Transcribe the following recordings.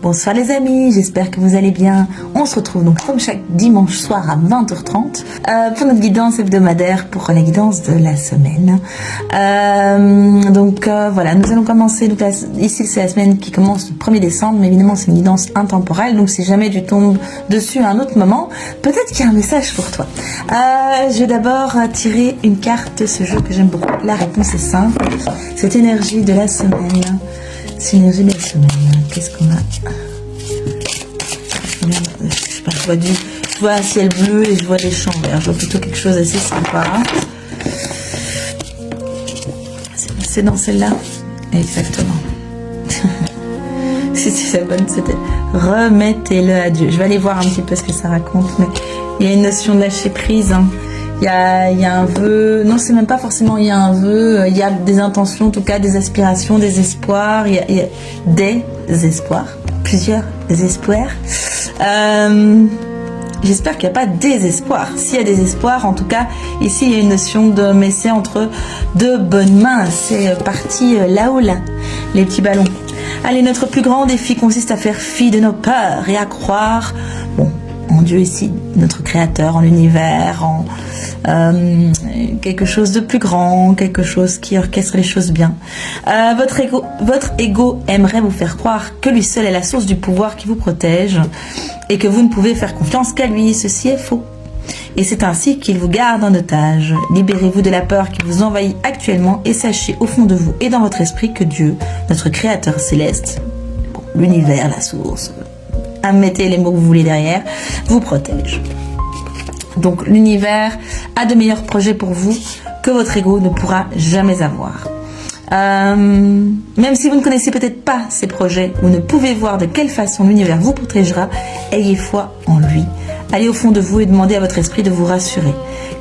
Bonsoir les amis, j'espère que vous allez bien. On se retrouve donc comme chaque dimanche soir à 20h30 pour notre guidance hebdomadaire pour la guidance de la semaine. Voilà, nous allons commencer. Donc ici c'est la semaine qui commence le 1er décembre, mais évidemment c'est une guidance intemporelle. Donc si jamais tu tombes dessus à un autre moment, peut-être qu'il y a un message pour toi. Je vais d'abord tirer une carte de ce jeu que j'aime beaucoup. La réponse est simple. Cette énergie de la semaine. C'est l'énergie de la semaine. Qu'est-ce qu'on a? Je sais pas, je vois un ciel bleu et je vois des champs verts. Je vois plutôt quelque chose d'assez sympa. C'est dans celle-là? Exactement. Si c'est la bonne, c'était remettez-le à Dieu. Je vais aller voir un petit peu ce que ça raconte, mais il y a une notion de lâcher prise. Hein. Il y a un vœu, non c'est même pas forcément il y a un vœu, il y a des intentions, en tout cas des aspirations, des espoirs, il y a des espoirs, plusieurs espoirs. J'espère qu'il n'y a pas de désespoir. S'il y a des espoirs, en tout cas, ici il y a une notion de mais c'est entre deux bonnes mains, c'est parti là-haut là, les petits ballons. Allez, notre plus grand défi consiste à faire fi de nos peurs et à croire, en Dieu ici, notre créateur, en l'univers, en quelque chose de plus grand, quelque chose qui orchestre les choses bien. Votre ego aimerait vous faire croire que lui seul est la source du pouvoir qui vous protège et que vous ne pouvez faire confiance qu'à lui. Ceci est faux. Et c'est ainsi qu'il vous garde en otage. Libérez-vous de la peur qui vous envahit actuellement et sachez au fond de vous et dans votre esprit que Dieu, notre créateur céleste, l'univers, la source, mettez les mots que vous voulez derrière, vous protège. Donc l'univers a de meilleurs projets pour vous que votre ego ne pourra jamais avoir. Même si vous ne connaissez peut-être pas ces projets ou ne pouvez voir de quelle façon l'univers vous protégera, ayez foi en lui. Allez au fond de vous et demandez à votre esprit de vous rassurer.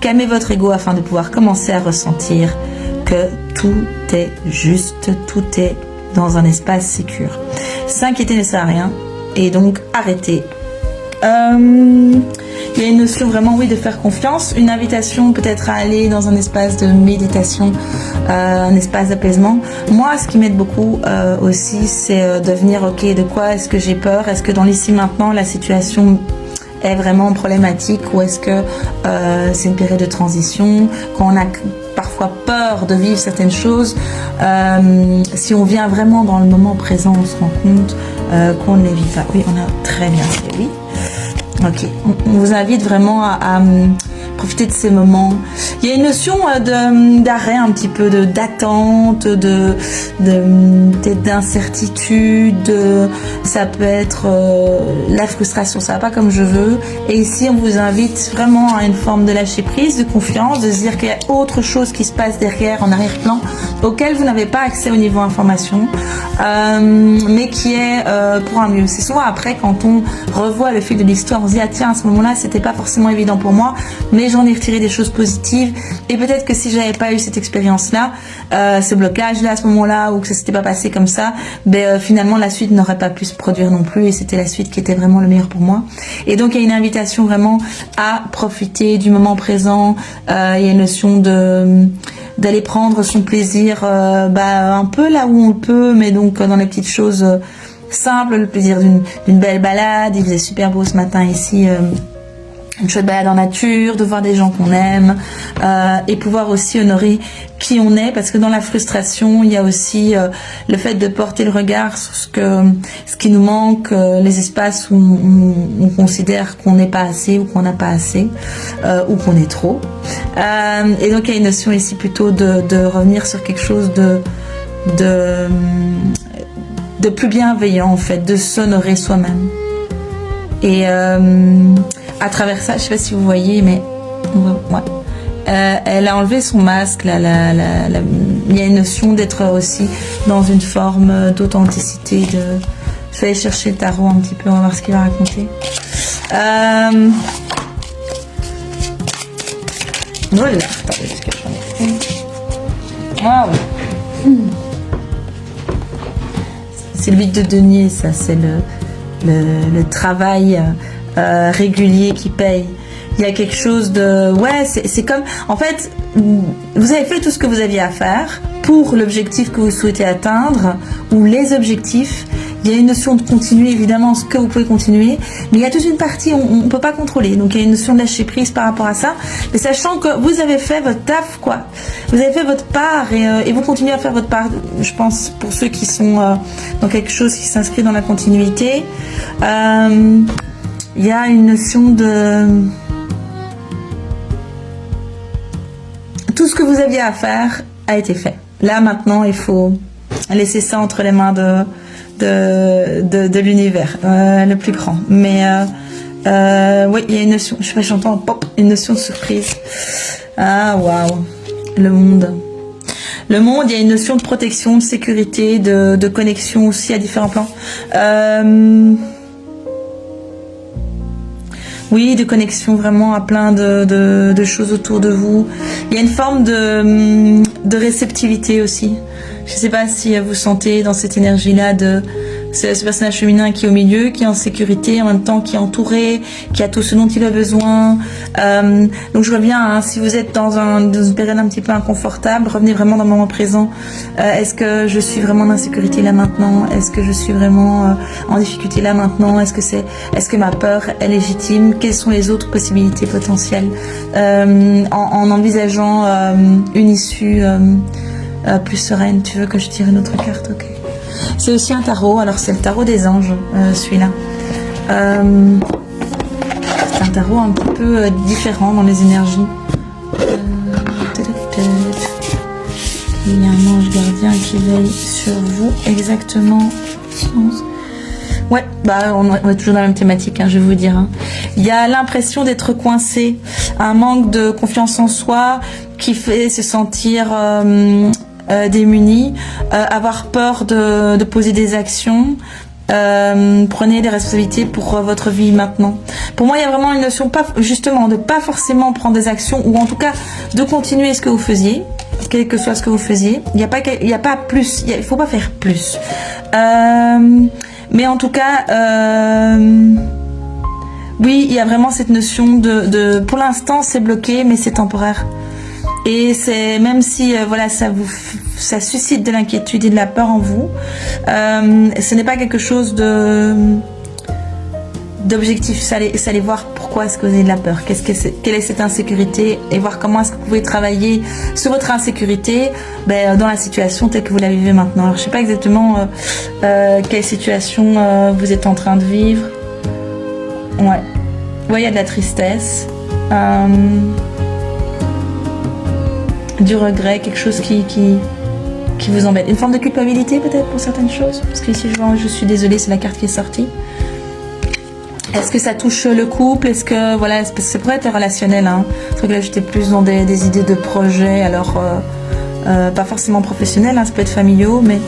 Calmez votre ego afin de pouvoir commencer à ressentir que tout est juste, tout est dans un espace sécure. S'inquiéter ne sert à rien et donc arrêtez. Il y a une notion vraiment, oui, de faire confiance, une invitation peut-être à aller dans un espace de méditation, un espace d'apaisement. Moi, ce qui m'aide beaucoup aussi, c'est de venir, ok, de quoi est-ce que j'ai peur? Est-ce que dans l'ici maintenant, la situation est vraiment problématique ou est-ce que c'est une période de transition, quand on a parfois peur de vivre certaines choses, si on vient vraiment dans le moment présent, on se rend compte qu'on ne les vit pas. Oui, on a très bien fait, oui. Ok, on vous invite vraiment à profiter de ces moments. Il y a une notion d'arrêt un petit peu, d'attente, peut-être d'incertitude. Ça peut être la frustration, ça va pas comme je veux. Et ici, on vous invite vraiment à une forme de lâcher prise, de confiance, de se dire qu'il y a autre chose qui se passe derrière, en arrière-plan, auquel vous n'avez pas accès au niveau information, mais qui est pour un mieux. C'est souvent après, quand on revoit le fil de l'histoire, on se dit ah tiens, à ce moment-là, c'était pas forcément évident pour moi, mais j'en ai retiré des choses positives. Et peut-être que si j'avais pas eu cette expérience-là, ce blocage-là à ce moment-là, ou que ça s'était pas passé comme ça, finalement la suite n'aurait pas pu se produire non plus. Et c'était la suite qui était vraiment le meilleur pour moi. Et donc il y a une invitation vraiment à profiter du moment présent. Il y a une notion d'aller prendre son plaisir un peu là où on le peut, mais donc dans les petites choses simples, le plaisir d'une belle balade. Il faisait super beau ce matin ici, une chouette balade en nature, de voir des gens qu'on aime, et pouvoir aussi honorer qui on est, parce que dans la frustration il y a aussi le fait de porter le regard sur ce qui nous manque, les espaces où on considère qu'on n'est pas assez ou qu'on n'a pas assez, ou qu'on est trop, et donc il y a une notion ici plutôt de revenir sur quelque chose de plus bienveillant, en fait, de s'honorer soi-même. Et à travers ça, je sais pas si vous voyez, mais elle a enlevé son masque. Il y a une notion d'être aussi dans une forme d'authenticité. Je vais aller chercher le tarot un petit peu, on va voir ce qu'il va raconter. Voilà. Attendez, parce que j'en ai fait. Ah oui. C'est le 8 de denier, ça, c'est le travail régulier qui paye. Il y a quelque chose de... Ouais, c'est comme... En fait, vous avez fait tout ce que vous aviez à faire pour l'objectif que vous souhaitez atteindre, ou les objectifs. Il y a une notion de continuer, évidemment, ce que vous pouvez continuer, mais il y a toute une partie on ne peut pas contrôler. Donc il y a une notion de lâcher prise par rapport à ça, mais sachant que vous avez fait votre taf, quoi. Vous avez fait votre part et vous continuez à faire votre part. Je pense pour ceux qui sont dans quelque chose qui s'inscrit dans la continuité. Il y a une notion de... Tout ce que vous aviez à faire a été fait. Là, maintenant, il faut laisser ça entre les mains de l'univers, le plus grand. Mais oui, il y a une notion, je sais pas, j'entends pop, une notion de surprise. Ah, waouh, le monde. Le monde, il y a une notion de protection, de sécurité, de connexion aussi à différents plans. Oui, de connexion vraiment à plein de choses autour de vous. Il y a une forme de réceptivité aussi. Je ne sais pas si vous sentez dans cette énergie-là de ce personnage féminin qui est au milieu, qui est en sécurité, en même temps qui est entouré, qui a tout ce dont il a besoin. Donc je reviens, hein, si vous êtes dans une période un petit peu inconfortable, revenez vraiment dans le moment présent. Est-ce que je suis vraiment en insécurité là maintenant? Est-ce que je suis vraiment en difficulté là maintenant? Est-ce que ma peur est légitime? Quelles sont les autres possibilités potentielles? En envisageant une issue plus sereine. Tu veux que je tire une autre carte? Ok. C'est aussi un tarot, alors c'est le tarot des anges, celui-là. C'est un tarot un petit peu différent dans les énergies. Il y a un ange gardien qui veille sur vous, exactement. Ouais, bah on est toujours dans la même thématique, hein, je vais vous dire. Hein. Il y a l'impression d'être coincé, un manque de confiance en soi qui fait se sentir... démunis, avoir peur de poser des actions, prenez des responsabilités pour votre vie maintenant. Pour moi, il y a vraiment une notion, justement, de pas forcément prendre des actions, ou en tout cas de continuer ce que vous faisiez, quel que soit ce que vous faisiez. Il n'y a pas plus, il faut pas faire plus. Mais en tout cas, oui, il y a vraiment cette notion pour l'instant, c'est bloqué, mais c'est temporaire. Et c'est même si voilà ça suscite de l'inquiétude et de la peur en vous, ce n'est pas quelque chose d'objectif. C'est aller voir pourquoi est-ce que vous avez de la peur, quelle est cette insécurité et voir comment est-ce que vous pouvez travailler sur votre insécurité dans la situation telle que vous la vivez maintenant. Alors je ne sais pas exactement quelle situation vous êtes en train de vivre. Ouais, il y a de la tristesse. Du regret, quelque chose qui vous embête. Une forme de culpabilité peut-être pour certaines choses. Parce que ici je vois, je suis désolée, c'est la carte qui est sortie. Est-ce que ça touche le couple? Est-ce que, voilà, ça pourrait être relationnel. Hein. C'est vrai que là j'étais plus dans des idées de projet, alors pas forcément professionnel, hein, ça peut être familiaux, mais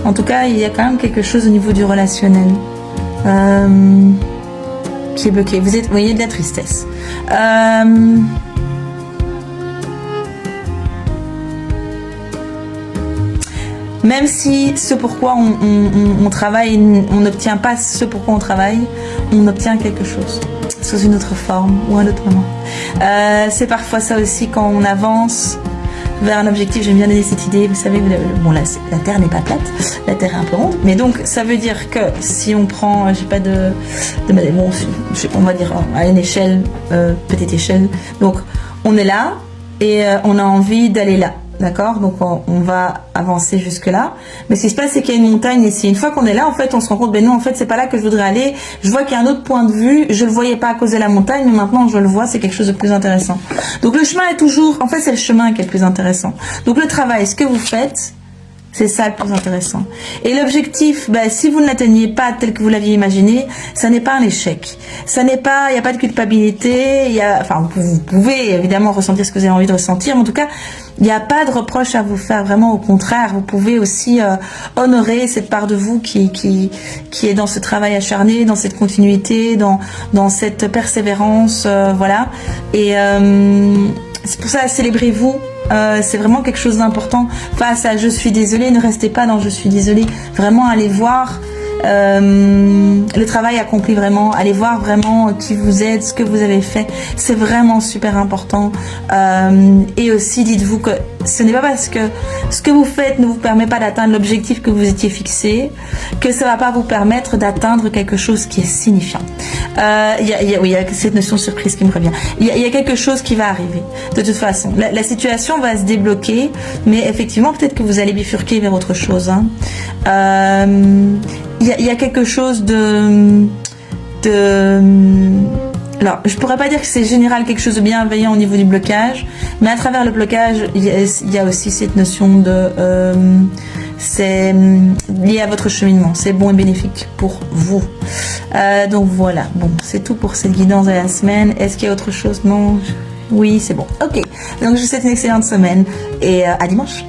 en tout cas il y a quand même quelque chose au niveau du relationnel qui est bloqué. Vous voyez de la tristesse. Même si ce pourquoi on travaille, on n'obtient pas ce pourquoi on travaille, on obtient quelque chose sous une autre forme ou un autre moment. C'est parfois ça aussi quand on avance vers un objectif. J'aime bien donner cette idée, vous savez, bon là la Terre n'est pas plate, la Terre est un peu ronde, mais donc ça veut dire que si on prend, j'ai pas bon, on va dire à une échelle, petite échelle, donc on est là et on a envie d'aller là. D'accord, donc on va avancer jusque là, mais ce qui se passe c'est qu'il y a une montagne ici. Une fois qu'on est là, en fait on se rend compte, non, en fait c'est pas là que je voudrais aller, je vois qu'il y a un autre point de vue, je le voyais pas à cause de la montagne, mais maintenant je le vois, c'est quelque chose de plus intéressant. Donc le chemin est toujours, en fait c'est le chemin qui est le plus intéressant. Donc le travail, ce que vous faites, c'est ça le plus intéressant. Et l'objectif, si vous ne l'atteignez pas tel que vous l'aviez imaginé, ça n'est pas un échec. Ça n'est pas, il n'y a pas de culpabilité, vous pouvez évidemment ressentir ce que vous avez envie de ressentir, mais en tout cas, il n'y a pas de reproche à vous faire, vraiment au contraire. Vous pouvez aussi honorer cette part de vous qui est dans ce travail acharné, dans cette continuité, dans cette persévérance, voilà. Et c'est pour ça, célébrez-vous. C'est vraiment quelque chose d'important face à je suis désolée. Ne restez pas dans je suis désolée. Vraiment allez voir le travail accompli vraiment, allez voir vraiment qui vous êtes, ce que vous avez fait, c'est vraiment super important. Et aussi dites-vous que ce n'est pas parce que ce que vous faites ne vous permet pas d'atteindre l'objectif que vous étiez fixé que ça va pas vous permettre d'atteindre quelque chose qui est signifiant. Il y a cette notion de surprise qui me revient. Il y a quelque chose qui va arriver. De toute façon, la situation va se débloquer, mais effectivement, peut-être que vous allez bifurquer vers autre chose. Hein. Il y a quelque chose alors, je pourrais pas dire que c'est général quelque chose de bienveillant au niveau du blocage, mais à travers le blocage, il y a aussi cette notion de c'est lié à votre cheminement, c'est bon et bénéfique pour vous. Donc voilà, bon, c'est tout pour cette guidance de la semaine. Est-ce qu'il y a autre chose? Non? Oui, c'est bon. Ok, donc je vous souhaite une excellente semaine et à dimanche.